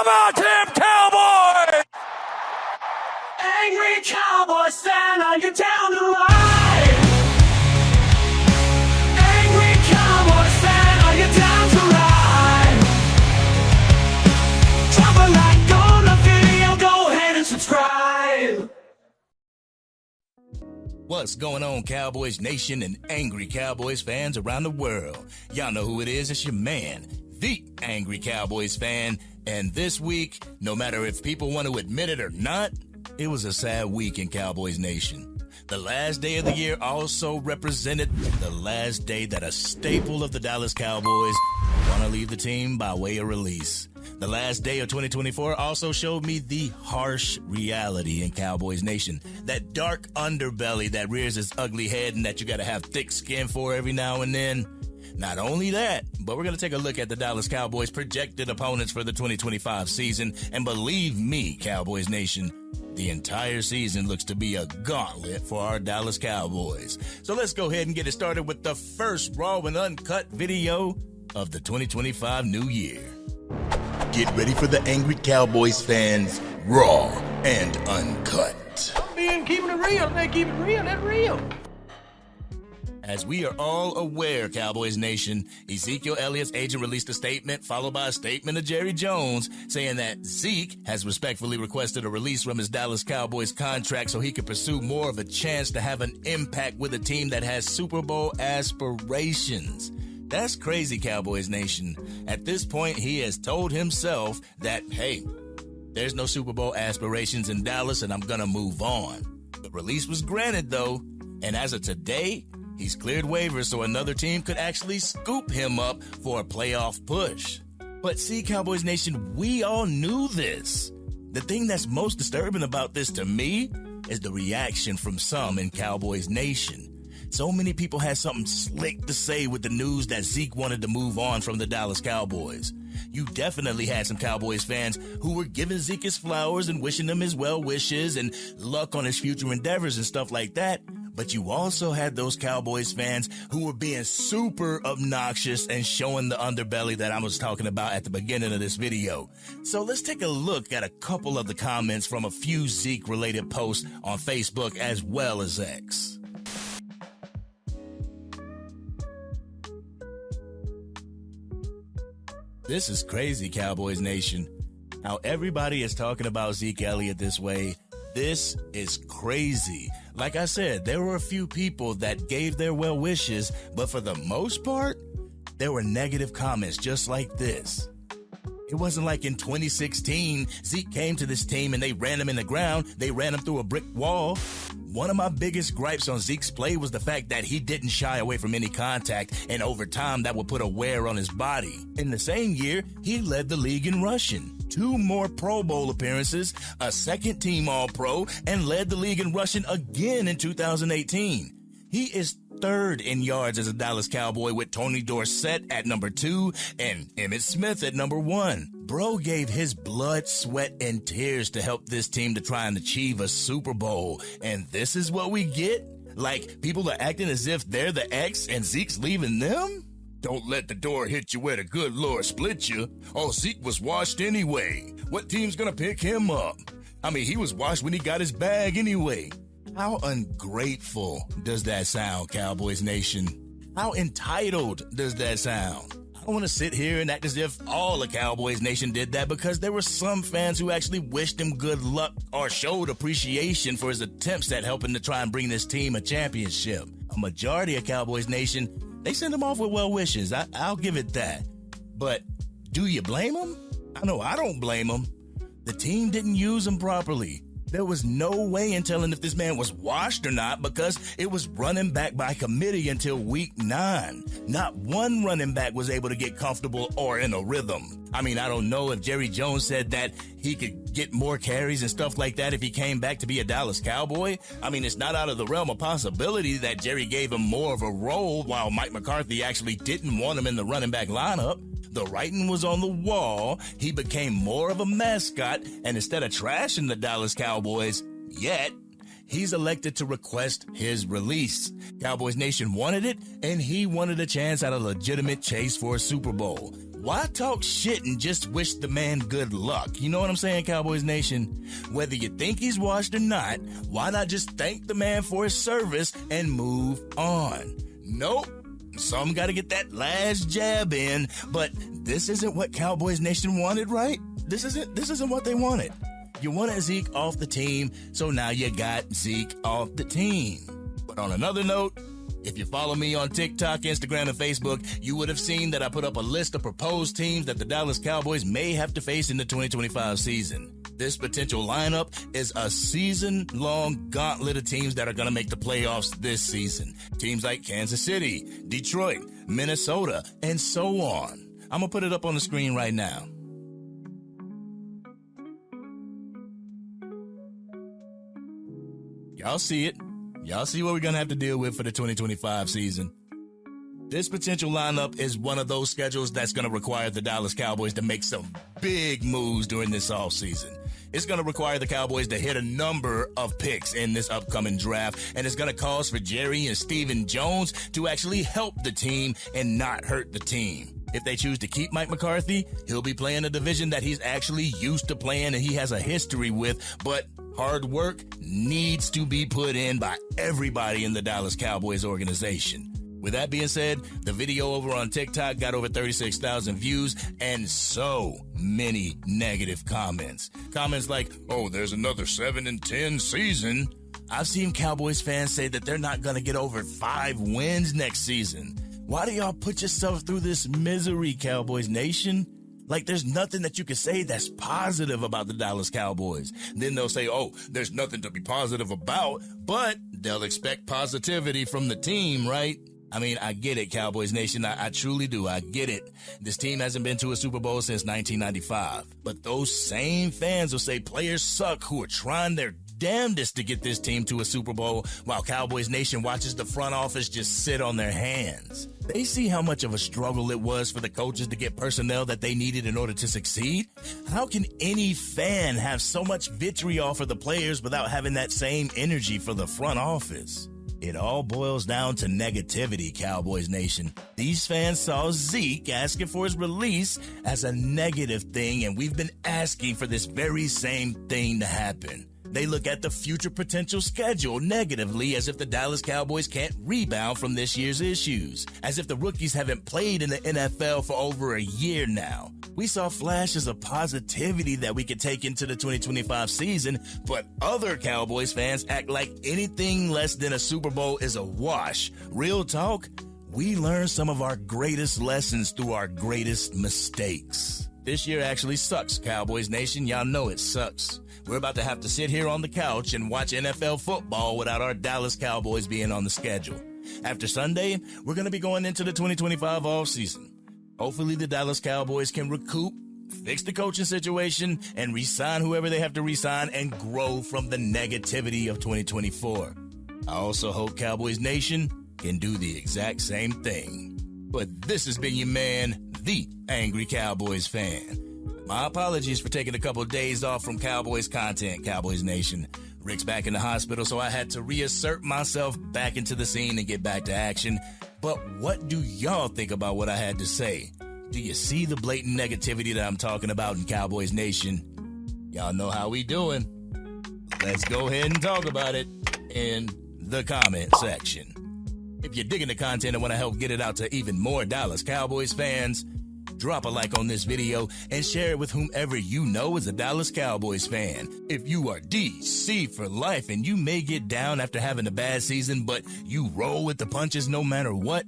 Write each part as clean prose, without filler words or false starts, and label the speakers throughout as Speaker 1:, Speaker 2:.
Speaker 1: about them Cowboys?
Speaker 2: Angry Cowboys fan, are you down to ride? Angry Cowboys fan, are you down to ride? Drop a like on the video, go ahead and subscribe.
Speaker 3: What's going on, Cowboys Nation and angry Cowboys fans around the world? Y'all know who it is. It's your man, the Angry Cowboys fan. And this week, no matter if people want to admit it or not, it was a sad week in Cowboys Nation. The last day of the year also represented the last day that a staple of the Dallas Cowboys want to leave the team by way of release. The last day of 2024 also showed me the harsh reality in Cowboys Nation. That dark underbelly that rears its ugly head and that you got to have thick skin for every now and then. Not only that, but we're going to take a look at the Dallas Cowboys' projected opponents for the 2025 season. And believe me, Cowboys Nation, the entire season looks to be a gauntlet for our Dallas Cowboys. So let's go ahead and get it started with the first raw and uncut video of the 2025 new year. Get ready for the Angry Cowboys fans, raw and uncut.
Speaker 1: I'm being keeping it real. They keep it real. That's real.
Speaker 3: As we are all aware, Cowboys Nation, Ezekiel Elliott's agent released a statement followed by a statement of Jerry Jones saying that Zeke has respectfully requested a release from his Dallas Cowboys contract so he could pursue more of a chance to have an impact with a team that has Super Bowl aspirations. That's crazy, Cowboys Nation. At this point, he has told himself that, hey, there's no Super Bowl aspirations in Dallas and I'm going to move on. The release was granted, though, and as of today, he's cleared waivers so another team could actually scoop him up for a playoff push. But see, Cowboys Nation, we all knew this. The thing that's most disturbing about this to me is the reaction from some in Cowboys Nation. So many people had something slick to say with the news that Zeke wanted to move on from the Dallas Cowboys. You definitely had some Cowboys fans who were giving Zeke his flowers and wishing him his well wishes and luck on his future endeavors and stuff like that. But you also had those Cowboys fans who were being super obnoxious and showing the underbelly that I was talking about at the beginning of this video. So let's take a look at a couple of the comments from a few Zeke-related posts on Facebook as well as X. This is crazy, Cowboys Nation. How everybody is talking about Zeke Elliott this way. This is crazy. Like I said, there were a few people that gave their well wishes, but for the most part, there were negative comments just like this. It wasn't like in 2016, Zeke came to this team and they ran him in the ground. They ran him through a brick wall. One of my biggest gripes on Zeke's play was the fact that he didn't shy away from any contact, and over time that would put a wear on his body. In the same year, he led the league in rushing. 2 more Pro Bowl appearances, a second-team All-Pro, and led the league in rushing again in 2018. He is 3rd in yards as a Dallas Cowboy with Tony Dorsett at number 2 and Emmitt Smith at number 1. Bro gave his blood, sweat, and tears to help this team to try and achieve a Super Bowl. And this is what we get? Like, people are acting as if they're the X and Zeke's leaving them? Don't let the door hit you where the good Lord split you. Oh, Zeke was washed anyway. What team's gonna pick him up? I mean, he was washed when he got his bag anyway. How ungrateful does that sound, Cowboys Nation? How entitled does that sound? I don't want to sit here and act as if all the Cowboys Nation did that, because there were some fans who actually wished him good luck or showed appreciation for his attempts at helping to try and bring this team a championship. A majority of Cowboys Nation, they send him off with well wishes. I'll give it that. But do you blame him? I know I don't blame him. The team didn't use him properly. There was no way in telling if this man was washed or not, because it was running back by committee until week 9. Not one running back was able to get comfortable or in a rhythm. I mean, I don't know if Jerry Jones said that he could get more carries and stuff like that if he came back to be a Dallas Cowboy. I mean, it's not out of the realm of possibility that Jerry gave him more of a role while Mike McCarthy actually didn't want him in the running back lineup. The writing was on the wall. He became more of a mascot, and instead of trashing the Dallas Cowboys, yet, he's elected to request his release. Cowboys Nation wanted it, and he wanted a chance at a legitimate chase for a Super Bowl. why talk shit and just wish the man good luck? You know what I'm saying, Cowboys Nation? Whether you think he's washed or not, why not just thank the man for his service and move on? Nope. Some got to get that last jab in, but this isn't what Cowboys Nation wanted, right? This isn't what they wanted. You wanted Zeke off the team, so now you got Zeke off the team. But on another note, if you follow me on TikTok, Instagram, and Facebook, you would have seen that I put up a list of proposed teams that the Dallas Cowboys may have to face in the 2025 season. This potential lineup is a season-long gauntlet of teams that are going to make the playoffs this season. Teams like Kansas City, Detroit, Minnesota, and so on. I'm going to put it up on the screen right now. Y'all see it. Y'all see what we're going to have to deal with for the 2025 season. This potential lineup is one of those schedules that's going to require the Dallas Cowboys to make some big moves during this offseason. It's going to require the Cowboys to hit a number of picks in this upcoming draft, and it's going to cause for Jerry and Stephen Jones to actually help the team and not hurt the team. If they choose to keep Mike McCarthy, he'll be playing a division that he's actually used to playing and he has a history with, but hard work needs to be put in by everybody in the Dallas Cowboys organization. With that being said, the video over on TikTok got over 36,000 views and so many negative comments. Comments like, oh, there's another 7-10 season. I've seen Cowboys fans say that they're not going to get over 5 wins next season. Why do y'all put yourself through this misery, Cowboys Nation? Like, there's nothing that you can say that's positive about the Dallas Cowboys. Then they'll say, oh, there's nothing to be positive about, but they'll expect positivity from the team, right? I mean, I get it, Cowboys Nation. I truly do. I get it. This team hasn't been to a Super Bowl since 1995. But those same fans will say players suck who are trying their damnedest to get this team to a Super Bowl while Cowboys Nation watches the front office just sit on their hands. They see how much of a struggle it was for the coaches to get personnel that they needed in order to succeed. How can any fan have so much vitriol for the players without having that same energy for the front office? It all boils down to negativity, Cowboys Nation. These fans saw Zeke asking for his release as a negative thing, and we've been asking for this very same thing to happen. They look at the future potential schedule negatively, as if the Dallas Cowboys can't rebound from this year's issues, as if the rookies haven't played in the NFL for over a year now. We saw flashes of positivity that we could take into the 2025 season, but other Cowboys fans act like anything less than a Super Bowl is a wash. Real talk, we learned some of our greatest lessons through our greatest mistakes. This year actually sucks, Cowboys Nation. Y'all know it sucks. We're about to have to sit here on the couch and watch NFL football without our Dallas Cowboys being on the schedule. After Sunday, we're going to be going into the 2025 offseason. Hopefully the Dallas Cowboys can recoup, fix the coaching situation, and re-sign whoever they have to re-sign and grow from the negativity of 2024. I also hope Cowboys Nation can do the exact same thing. But this has been your man, the Angry Cowboys fan. My apologies for taking a couple of days off from Cowboys content, Cowboys Nation. Rick's back in the hospital, so I had to reassert myself back into the scene and get back to action. But what do y'all think about what I had to say? Do you see the blatant negativity that I'm talking about in Cowboys Nation? Y'all know how we doing. Let's go ahead and talk about it in the comment section. If you're digging the content and want to help get it out to even more Dallas Cowboys fans, drop a like on this video and share it with whomever you know is a Dallas Cowboys fan. If you are DC for life and you may get down after having a bad season, but you roll with the punches no matter what,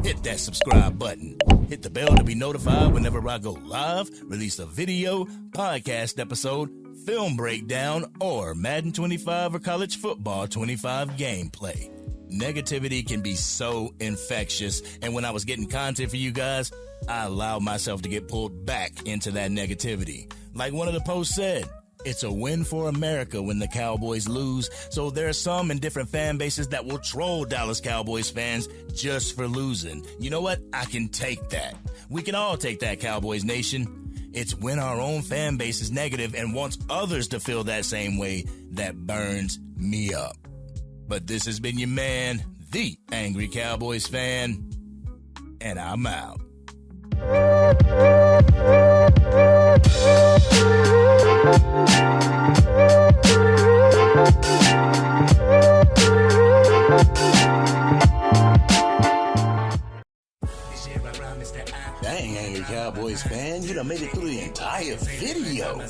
Speaker 3: hit that subscribe button. Hit the bell to be notified whenever I go live, release a video, podcast episode, film breakdown, or Madden 25 or College Football 25 gameplay. Negativity can be so infectious, and when I was getting content for you guys, I allowed myself to get pulled back into that negativity. Like one of the posts said, it's a win for America when the Cowboys lose, so there are some in different fan bases that will troll Dallas Cowboys fans just for losing. You know what? I can take that. We can all take that, Cowboys Nation. It's when our own fan base is negative and wants others to feel that same way that burns me up. But this has been your man, the Angry Cowboys fan, and I'm out. Dang, Angry Cowboys fan, you done made it through the entire video.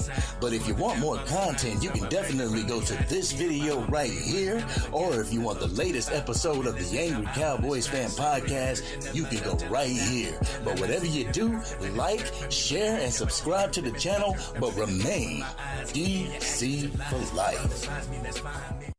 Speaker 3: But if you want more content, you can definitely go to this video right here. Or if you want the latest episode of the Angry Cowboys Fan Podcast, you can go right here. But whatever you do, like, share, and subscribe to the channel, but remain DC for life.